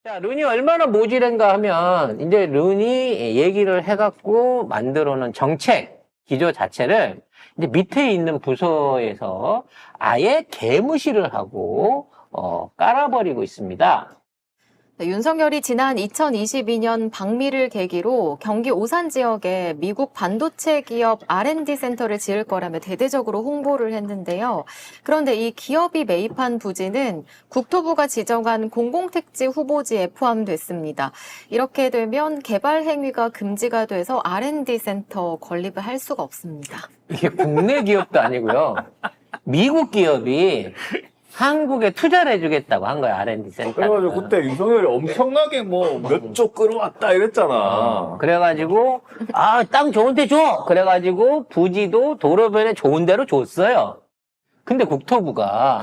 자, 른이 얼마나 모질한가 하면, 이제 른이 얘기를 해갖고 만들어 놓은 정책, 기조 자체를 이제 밑에 있는 부서에서 아예 개무시를 하고, 깔아버리고 있습니다. 네, 윤석열이 지난 2022년 방미를 계기로 경기 오산 지역에 미국 반도체 기업 R&D 센터를 지을 거라며 대대적으로 홍보를 했는데요. 그런데 이 기업이 매입한 부지는 국토부가 지정한 공공택지 후보지에 포함됐습니다. 이렇게 되면 개발 행위가 금지가 돼서 R&D 센터 건립을 할 수가 없습니다. 이게 국내 기업도 아니고요. 미국 기업이 한국에 투자를 해주겠다고 한 거야, R&D 센터. 그래가지고 그때 윤석열이 엄청나게 뭐 몇 조 끌어왔다 이랬잖아. 그래가지고, 땅 좋은 데 줘! 그래가지고, 부지도 도로변에 좋은 데로 줬어요. 근데 국토부가,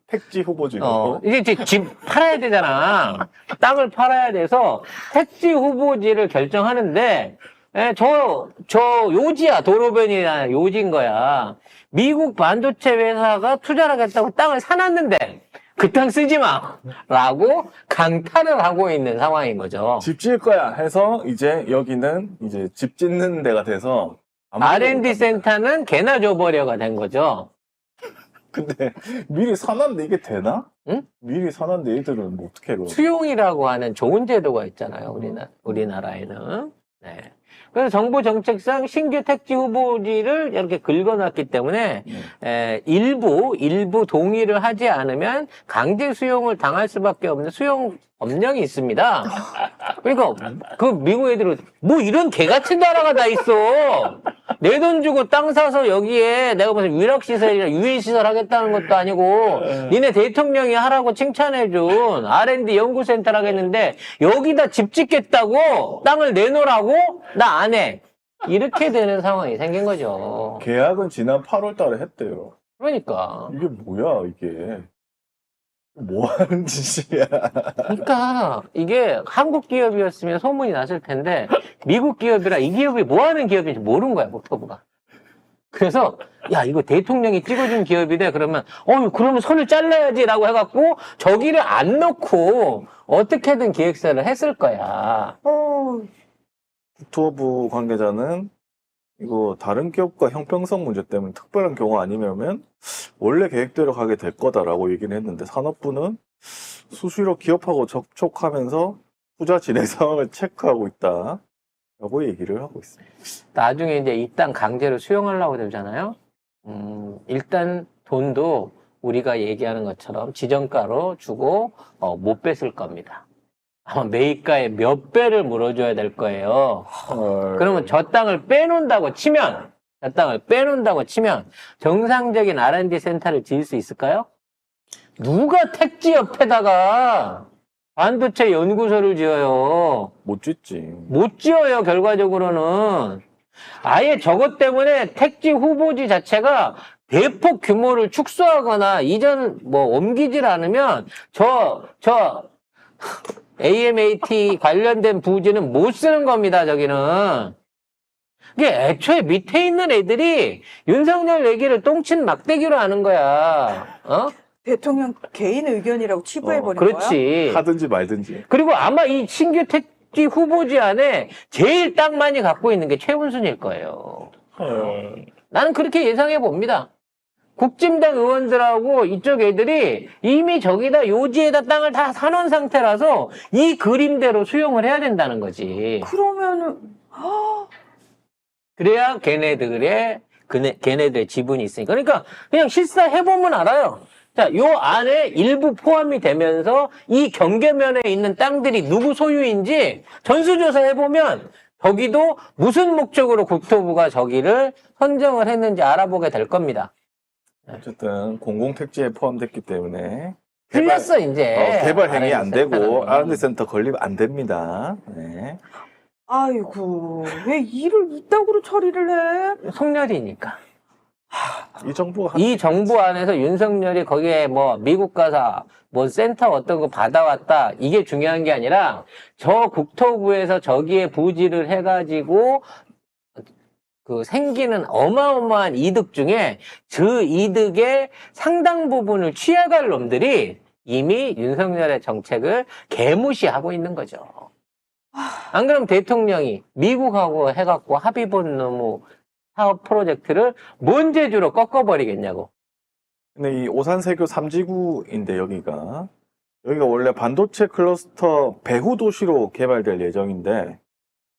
택지 후보지로. 이제 집 팔아야 되잖아. 땅을 팔아야 돼서, 택지 후보지를 결정하는데, 요지야. 도로변이나 요지인 거야. 미국 반도체 회사가 투자를 하겠다고 땅을 사놨는데, 그 땅 쓰지 마! 라고 강탈을 하고 있는 상황인 거죠. 집 지을 거야 해서 이제 여기는 이제 집 짓는 데가 돼서 R&D 센터는 개나 줘버려가 된 거죠. 근데 미리 사놨는데 이게 되나? 응? 미리 사놨는데 얘들은 뭐 어떻게 해요? 수용이라고 하는 좋은 제도가 있잖아요. 우리나라에는. 네. 그래서 정부 정책상 신규 택지 후보지를 이렇게 긁어놨기 때문에 일부 동의를 하지 않으면 강제 수용을 당할 수밖에 없는 수용 법령이 있습니다. 그러니까 그 미국 애들은 뭐 이런 개 같은 나라가 다 있어. 내 돈 주고 땅 사서 여기에 내가 무슨 위락시설이나 유인시설 하겠다는 것도 아니고 니네 대통령이 하라고 칭찬해준 R&D 연구센터를 하겠는데 여기다 집 짓겠다고 땅을 내놓으라고 나 안 해. 이렇게 되는 상황이 생긴 거죠. 계약은 지난 8월 달에 했대요. 그러니까. 이게 뭐야 이게. 뭐 하는 짓이야. 그러니까 이게 한국 기업이었으면 소문이 났을 텐데 미국 기업이라 이 기업이 뭐 하는 기업인지 모르는 거야, 국토부가. 그래서 야, 이거 대통령이 찍어준 기업이래. 그러면 그러면 손을 잘라야지라고 해갖고 저기를 안 넣고 어떻게든 기획사를 했을 거야. 국토부 관계자는 이거 다른 기업과 형평성 문제 때문에 특별한 경우 아니면 원래 계획대로 가게 될 거다라고 얘기를 했는데 산업부는 수시로 기업하고 접촉하면서 투자 진행 상황을 체크하고 있다라고 얘기를 하고 있습니다. 나중에 이제 이 땅 강제로 수용하려고 되잖아요. 일단 돈도 우리가 얘기하는 것처럼 지정가로 주고 못 뺏을 겁니다. 아마 매입가의 몇 배를 물어줘야 될 거예요. 그러면 저 땅을 빼놓는다고 치면 정상적인 R&D 센터를 지을 수 있을까요? 누가 택지 옆에다가 반도체 연구소를 지어요? 못 짓지. 못 지어요, 결과적으로는. 아예 저것 때문에 택지 후보지 자체가 대폭 규모를 축소하거나 이전 옮기질 않으면 AMAT 관련된 부지는 못 쓰는 겁니다, 저기는. 이게 애초에 밑에 있는 애들이 윤석열 얘기를 똥친 막대기로 하는 거야. 대통령 개인 의견이라고 치부해버린 거야? 그렇지. 하든지 말든지. 그리고 아마 이 신규 택지 후보지 안에 제일 땅 많이 갖고 있는 게 최은순일 거예요. 나는 그렇게 예상해 봅니다. 국진당 의원들하고 이쪽 애들이 이미 저기다 요지에다 땅을 다 사놓은 상태라서 이 그림대로 수용을 해야 된다는 거지. 그러면은 그래야 걔네들의 지분이 있으니까. 그러니까 그냥 실사해보면 알아요. 자, 요 안에 일부 포함이 되면서 이 경계면에 있는 땅들이 누구 소유인지 전수조사 해보면 저기도 무슨 목적으로 국토부가 저기를 선정을 했는지 알아보게 될 겁니다. 어쨌든 공공택지에 포함됐기 때문에 틀렸어, 이제. 개발 행위 안 되고 R&D R&D 센터 건립 안 됩니다. 네. 아이고 왜 일을 이따구로 처리를 해? 속렬이니까. 이 이 정부 안에서 윤석열이 거기에 미국 가서 센터 어떤 거 받아왔다. 이게 중요한 게 아니라 저 국토부에서 저기에 부지를 해가지고 생기는 어마어마한 이득 중에 그 이득의 상당 부분을 취해갈 놈들이 이미 윤석열의 정책을 개무시하고 있는 거죠. 안 그러면 대통령이 미국하고 해갖고 합의본 너무 사업 프로젝트를 뭔 제주로 꺾어버리겠냐고. 근데 이 오산세교 3지구인데 여기가 원래 반도체 클러스터 배후 도시로 개발될 예정인데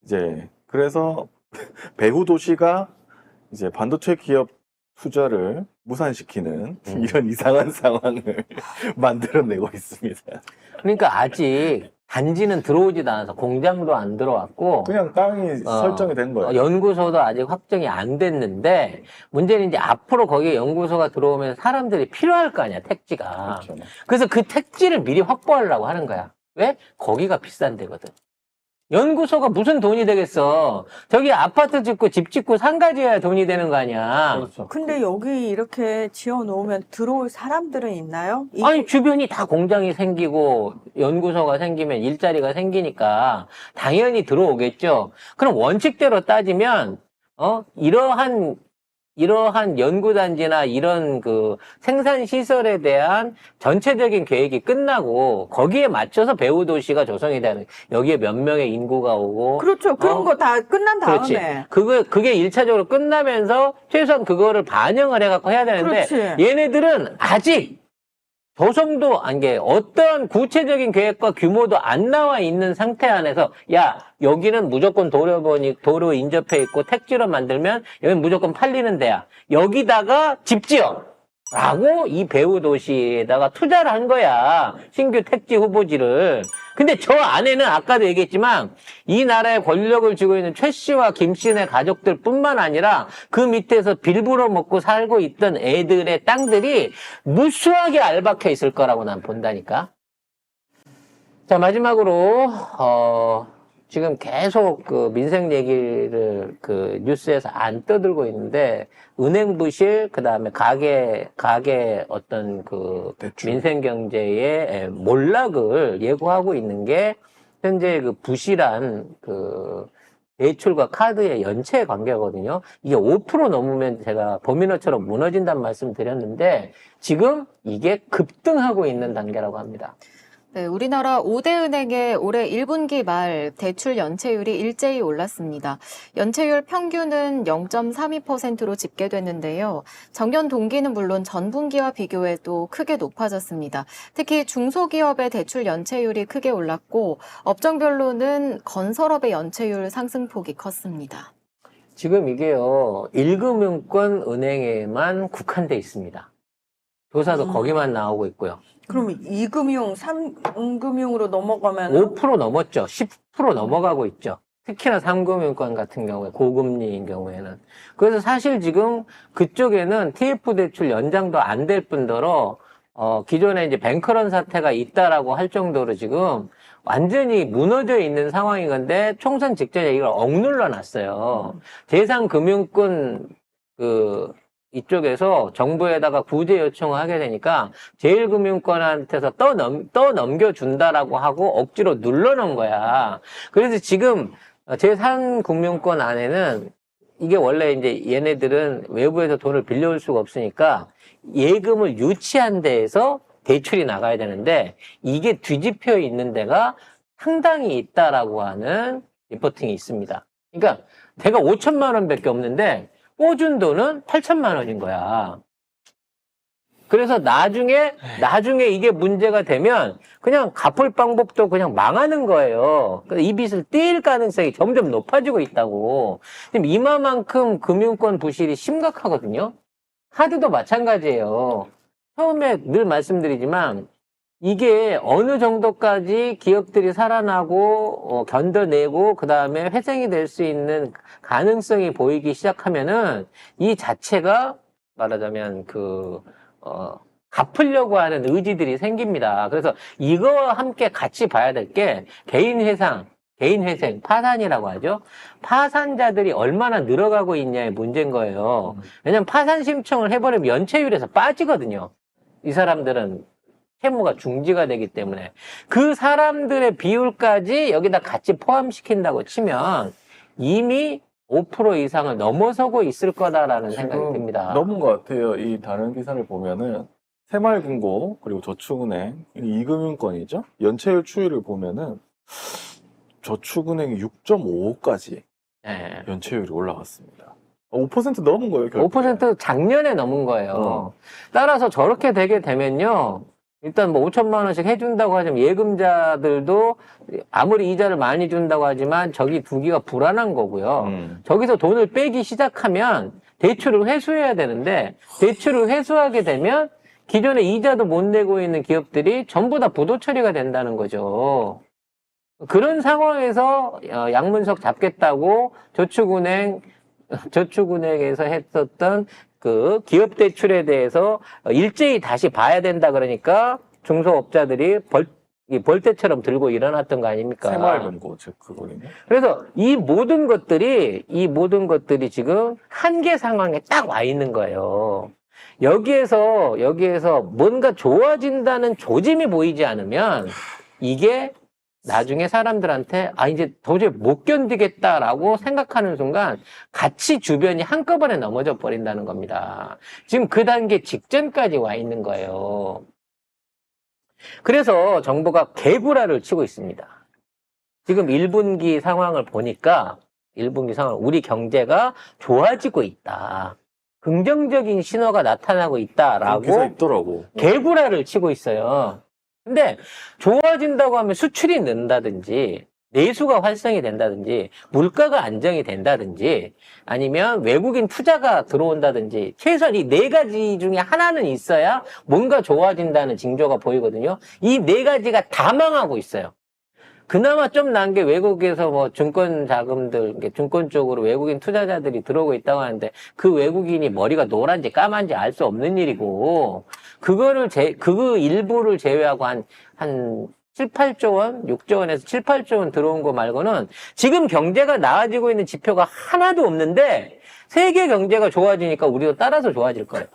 이제 그래서 배후 도시가 이제 반도체 기업 투자를 무산시키는 이런 이상한 상황을 만들어내고 있습니다. 그러니까 아직 단지는 들어오지도 않아서 공장도 안 들어왔고 그냥 땅이 설정이 된 거예요. 연구소도 아직 확정이 안 됐는데 문제는 이제 앞으로 거기에 연구소가 들어오면 사람들이 필요할 거 아니야, 택지가. 그렇죠. 그래서 그 택지를 미리 확보하려고 하는 거야. 왜? 거기가 비싼 데거든. 연구소가 무슨 돈이 되겠어. 저기 아파트 짓고 집 짓고 상가 지어야 돈이 되는 거 아니야. 그렇죠. 근데 여기 이렇게 지어놓으면 들어올 사람들은 있나요? 아니 주변이 다 공장이 생기고 연구소가 생기면 일자리가 생기니까 당연히 들어오겠죠. 그럼 원칙대로 따지면 이러한 연구단지나 이런 그 생산 시설에 대한 전체적인 계획이 끝나고 거기에 맞춰서 배후 도시가 조성이 되는, 여기에 몇 명의 인구가 오고 그렇죠. 그런 거 다 끝난 그렇지. 다음에. 그게 1차적으로 끝나면서 최소한 그거를 반영을 해갖고 해야 되는데 그렇지. 얘네들은 아직 조성도 안 게 어떤 구체적인 계획과 규모도 안 나와 있는 상태 안에서 야 여기는 무조건 도로 인접해 있고 택지로 만들면 여기는 무조건 팔리는 데야. 여기다가 집 지어. 라고 이 배후 도시에다가 투자를 한 거야. 신규 택지 후보지를. 근데 저 안에는 아까도 얘기했지만 이 나라의 권력을 쥐고 있는 최 씨와 김 씨네 가족들 뿐만 아니라 그 밑에서 빌부러 먹고 살고 있던 애들의 땅들이 무수하게 알박혀 있을 거라고 난 본다니까. 자, 마지막으로 지금 계속 그 민생 얘기를 그 뉴스에서 안 떠들고 있는데 은행 부실, 그다음에 가계 어떤 그 대출. 민생 경제의 몰락을 예고하고 있는 게 현재 그 부실한 그 대출과 카드의 연체 관계거든요. 이게 5% 넘으면 제가 범인어처럼 무너진다는 말씀 드렸는데 지금 이게 급등하고 있는 단계라고 합니다. 네, 우리나라 5대 은행의 올해 1분기 말 대출 연체율이 일제히 올랐습니다. 연체율 평균은 0.32%로 집계됐는데요. 전년 동기는 물론 전분기와 비교해도 크게 높아졌습니다. 특히 중소기업의 대출 연체율이 크게 올랐고 업종별로는 건설업의 연체율 상승폭이 컸습니다. 지금 이게요, 1금융권 은행에만 국한돼 있습니다. 조사도 거기만 나오고 있고요. 그러면 2금융, 3금융으로 넘어가면 5% 넘었죠. 10% 넘어가고 있죠. 특히나 3금융권 같은 경우에, 고금리인 경우에는. 그래서 사실 지금 그쪽에는 TF 대출 연장도 안 될 뿐더러, 기존에 이제 뱅크런 사태가 있다라고 할 정도로 지금 완전히 무너져 있는 상황인 건데, 총선 직전에 이걸 억눌러 놨어요. 제3금융권, 이쪽에서 정부에다가 구제 요청을 하게 되니까 제1금융권한테서 떠넘겨준다라고 하고 억지로 눌러놓은 거야. 그래서 지금 제3금융권 안에는 이게 원래 이제 얘네들은 외부에서 돈을 빌려올 수가 없으니까 예금을 유치한 데에서 대출이 나가야 되는데 이게 뒤집혀 있는 데가 상당히 있다라고 하는 리포팅이 있습니다. 그러니까 대가 5천만 원밖에 없는데 꽂은 돈은 8천만 원인 거야. 그래서 나중에 이게 문제가 되면 그냥 갚을 방법도 그냥 망하는 거예요. 이 빚을 떼일 가능성이 점점 높아지고 있다고. 지금 이마만큼 금융권 부실이 심각하거든요. 카드도 마찬가지예요. 처음에 늘 말씀드리지만 이게 어느 정도까지 기업들이 살아나고 견뎌내고 그다음에 회생이 될 수 있는 가능성이 보이기 시작하면은 이 자체가 말하자면 갚으려고 하는 의지들이 생깁니다. 그래서 이거와 함께 같이 봐야 될 게 개인 회생, 파산이라고 하죠. 파산자들이 얼마나 늘어가고 있냐의 문제인 거예요. 왜냐면 파산 신청을 해버리면 연체율에서 빠지거든요. 이 사람들은 채무가 중지가 되기 때문에 그 사람들의 비율까지 여기다 같이 포함시킨다고 치면 이미 5% 이상을 넘어서고 있을 거다라는 생각이 듭니다. 넘은 것 같아요. 이 다른 기사를 보면은 새마을금고 그리고 저축은행 이금융권이죠. 연체율 추이를 보면은 저축은행이 6.55까지 예. 연체율이 올라갔습니다. 5% 넘은 거예요, 결국. 5% 작년에 넘은 거예요. 따라서 저렇게 되게 되면요. 일단 뭐 5천만 원씩 해준다고 하지만 예금자들도 아무리 이자를 많이 준다고 하지만 저기 두기가 불안한 거고요. 저기서 돈을 빼기 시작하면 대출을 회수해야 되는데 대출을 회수하게 되면 기존에 이자도 못 내고 있는 기업들이 전부 다 부도 처리가 된다는 거죠. 그런 상황에서 양문석 잡겠다고 저축은행에서 했었던 그 기업 대출에 대해서 일제히 다시 봐야 된다 그러니까 중소업자들이 벌떼처럼 들고 일어났던 거 아닙니까? 새마을금고 즉 그거는요. 그래서 이 모든 것들이 지금 한계 상황에 딱 와 있는 거예요. 여기에서 뭔가 좋아진다는 조짐이 보이지 않으면 이게 나중에 사람들한테 이제 도저히 못 견디겠다라고 생각하는 순간 같이 주변이 한꺼번에 넘어져 버린다는 겁니다. 지금 그 단계 직전까지 와 있는 거예요. 그래서 정부가 개구라를 치고 있습니다. 지금 1분기 상황을 보니까 1분기 상황 우리 경제가 좋아지고 있다. 긍정적인 신호가 나타나고 기사 있다라고 있더라고. 개구라를 치고 있어요. 근데 좋아진다고 하면 수출이 는다든지 내수가 활성이 된다든지 물가가 안정이 된다든지 아니면 외국인 투자가 들어온다든지 최소한 이 네 가지 중에 하나는 있어야 뭔가 좋아진다는 징조가 보이거든요. 이 네 가지가 다 망하고 있어요. 그나마 좀 난 게 외국에서 뭐 증권 자금들, 증권 쪽으로 외국인 투자자들이 들어오고 있다고 하는데 그 외국인이 머리가 노란지 까만지 알 수 없는 일이고 그 일부를 제외하고 한 7, 8조 원, 6조 원에서 7, 8조 원 들어온 거 말고는 지금 경제가 나아지고 있는 지표가 하나도 없는데 세계 경제가 좋아지니까 우리도 따라서 좋아질 거예요.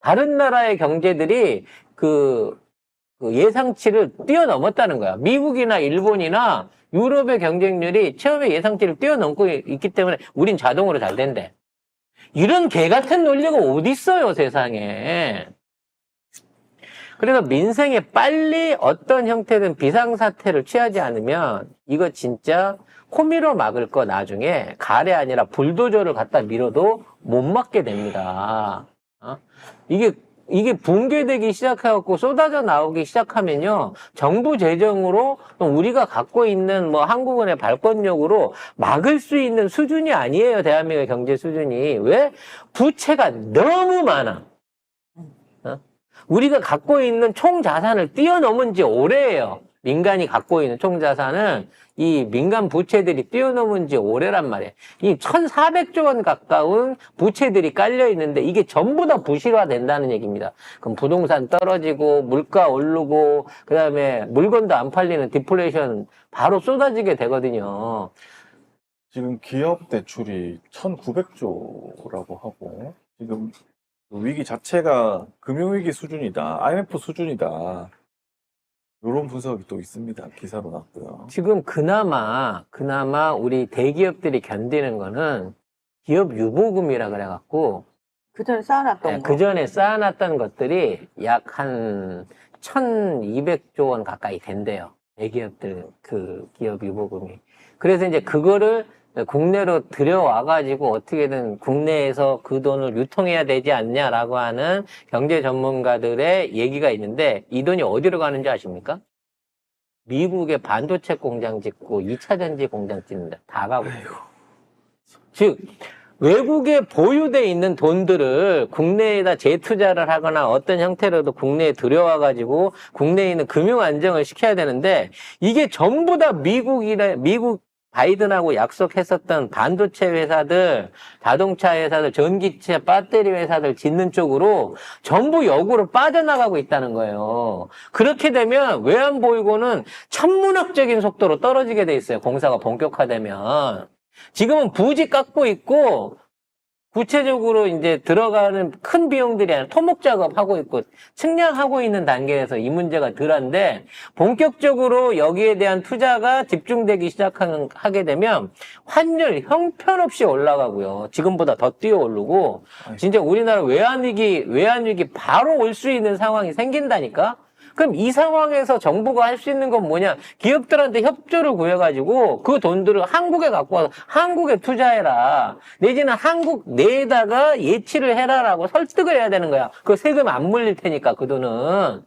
다른 나라의 경제들이 그 예상치를 뛰어넘었다는 거야. 미국이나 일본이나 유럽의 경쟁률이 처음에 예상치를 뛰어넘고 있기 때문에 우린 자동으로 잘 된대. 이런 개 같은 논리가 어디 있어요, 세상에. 그래서 민생에 빨리 어떤 형태든 비상사태를 취하지 않으면 이거 진짜 호미로 막을 거 나중에 가래 아니라 불도저를 갖다 밀어도 못 막게 됩니다. 이게 붕괴되기 시작해갖고 쏟아져 나오기 시작하면요. 정부 재정으로 우리가 갖고 있는 뭐 한국은행 발권력으로 막을 수 있는 수준이 아니에요. 대한민국의 경제 수준이. 왜? 부채가 너무 많아. 우리가 갖고 있는 총 자산을 뛰어넘은 지 오래예요. 민간이 갖고 있는 총 자산은 이 민간 부채들이 뛰어넘은 지 오래란 말이에요. 이 1,400조 원 가까운 부채들이 깔려 있는데 이게 전부 다 부실화 된다는 얘기입니다. 그럼 부동산 떨어지고 물가 오르고 그다음에 물건도 안 팔리는 디플레이션 바로 쏟아지게 되거든요. 지금 기업 대출이 1,900조라고 하고 지금 위기 자체가 금융위기 수준이다. IMF 수준이다. 이런 분석이 또 있습니다. 기사로 났고요. 지금 그나마 우리 대기업들이 견디는 거는 기업 유보금이라 그래갖고 그 전에 쌓아놨던 거. 그 전에 쌓아놨던 것들이 약 한 1,200조 원 가까이 된대요. 대기업들 그 기업 유보금이. 그래서 이제 그거를 국내로 들여와가지고 어떻게든 국내에서 그 돈을 유통해야 되지 않냐라고 하는 경제 전문가들의 얘기가 있는데 이 돈이 어디로 가는지 아십니까? 미국에 반도체 공장 짓고 2차 전지 공장 짓는데 다 가고 있어요. 즉 외국에 보유돼 있는 돈들을 국내에다 재투자를 하거나 어떤 형태로도 국내에 들여와가지고 국내에 있는 금융 안정을 시켜야 되는데 이게 전부 다 미국 바이든하고 약속했었던 반도체 회사들, 자동차 회사들, 전기차, 배터리 회사들 짓는 쪽으로 전부 역으로 빠져나가고 있다는 거예요. 그렇게 되면 외환보유고는 천문학적인 속도로 떨어지게 돼 있어요. 공사가 본격화되면. 지금은 부지 깎고 있고 구체적으로 이제 들어가는 큰 비용들이 아니라 토목 작업하고 있고 측량하고 있는 단계에서 이 문제가 덜한데 본격적으로 여기에 대한 투자가 집중되기 하게 되면 환율 형편없이 올라가고요. 지금보다 더 뛰어 오르고 진짜 우리나라 외환위기 바로 올 수 있는 상황이 생긴다니까? 그럼 이 상황에서 정부가 할 수 있는 건 뭐냐? 기업들한테 협조를 구해가지고 그 돈들을 한국에 갖고 와서 한국에 투자해라. 내지는 한국 내에다가 예치를 해라라고 설득을 해야 되는 거야. 그 세금 안 물릴 테니까 그 돈은.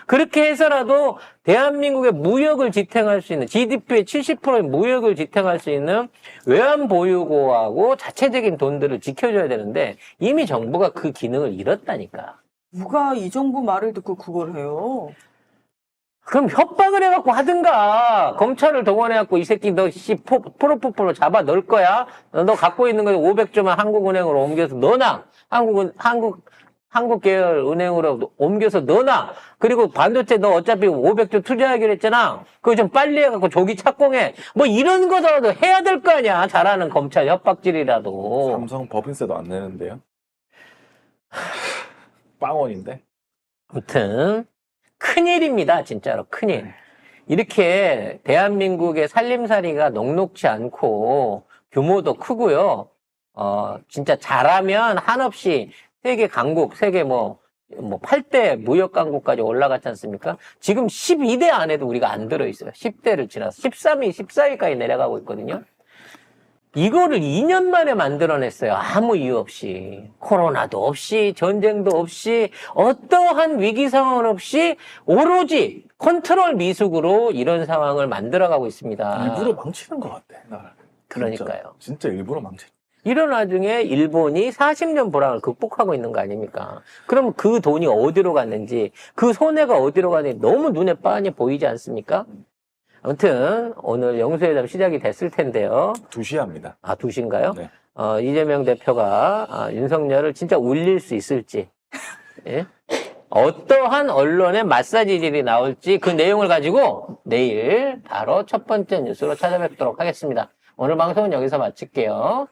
그렇게 해서라도 대한민국의 무역을 지탱할 수 있는 GDP의 70%의 무역을 지탱할 수 있는 외환보유고하고 자체적인 돈들을 지켜줘야 되는데 이미 정부가 그 기능을 잃었다니까. 누가 이 정부 말을 듣고 그걸 해요? 그럼 협박을 해갖고 하든가. 검찰을 동원해갖고 이 새끼 너 프로포폴로 잡아 넣을 거야? 너 갖고 있는 거 500조만 한국은행으로 옮겨서 넣어놔. 한국 계열 은행으로 옮겨서 넣어놔. 그리고 반도체 너 어차피 500조 투자하기로 했잖아. 그거 좀 빨리 해갖고 조기 착공해. 뭐 이런 거더라도 해야 될 거 아니야. 잘하는 검찰 협박질이라도. 삼성 법인세도 안 내는데요. 빵원인데. 아무튼 큰일입니다. 진짜로 큰일. 이렇게 대한민국의 살림살이가 녹록지 않고 규모도 크고요. 진짜 잘하면 한없이 세계 강국, 세계 뭐 8대 무역 강국까지 올라갔지 않습니까? 지금 12대 안에도 우리가 안 들어있어요. 10대를 지나서 13위, 14위까지 내려가고 있거든요. 이거를 2년 만에 만들어냈어요. 아무 이유 없이. 코로나도 없이, 전쟁도 없이, 어떠한 위기 상황 없이 오로지 컨트롤 미숙으로 이런 상황을 만들어가고 있습니다. 일부러 망치는 것 같아. 나를. 그러니까요. 진짜 일부러 망치는. 이런 와중에 일본이 40년 불황을 극복하고 있는 거 아닙니까? 그럼 그 돈이 어디로 갔는지, 그 손해가 어디로 갔는지 너무 눈에 빤히 보이지 않습니까? 아무튼 오늘 영수회담 시작이 됐을 텐데요. 2시에 합니다. 아, 2시인가요? 네. 이재명 대표가 윤석열을 진짜 울릴 수 있을지, 예? 어떠한 언론의 마사지질이 나올지 그 내용을 가지고 내일 바로 첫 번째 뉴스로 찾아뵙도록 하겠습니다. 오늘 방송은 여기서 마칠게요.